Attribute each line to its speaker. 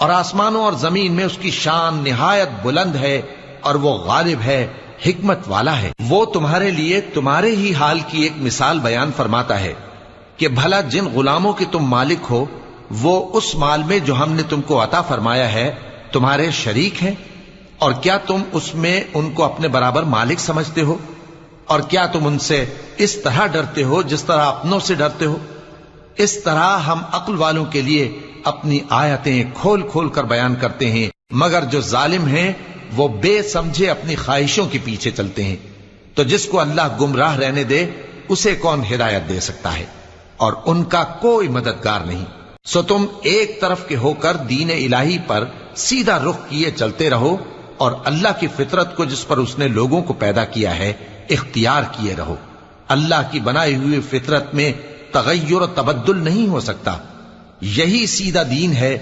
Speaker 1: اور آسمانوں اور زمین میں اس کی شان نہایت بلند ہے اور وہ غالب ہے، حکمت والا ہے۔ وہ تمہارے لیے تمہارے ہی حال کی ایک مثال بیان فرماتا ہے کہ بھلا جن غلاموں کے تم مالک ہو وہ اس مال میں جو ہم نے تم کو عطا فرمایا ہے تمہارے شریک ہیں، اور کیا تم اس میں ان کو اپنے برابر مالک سمجھتے ہو؟ اور کیا تم ان سے اس طرح ڈرتے ہو جس طرح اپنوں سے ڈرتے ہو؟ اس طرح ہم عقل والوں کے لیے اپنی آیتیں کھول کھول کر بیان کرتے ہیں، مگر جو ظالم ہیں وہ بے سمجھے اپنی خواہشوں کے پیچھے چلتے ہیں۔ تو جس کو اللہ گمراہ رہنے دے اسے کون ہدایت دے سکتا ہے، اور ان کا کوئی مددگار نہیں۔ سو تم ایک طرف کے ہو کر دین الہی پر سیدھا رخ کیے چلتے رہو، اور اللہ کی فطرت کو جس پر اس نے لوگوں کو پیدا کیا ہے اختیار کیے رہو۔ اللہ کی بنائی ہوئی فطرت میں تغیر و تبدل نہیں ہو سکتا۔ یہی سیدھا دین ہے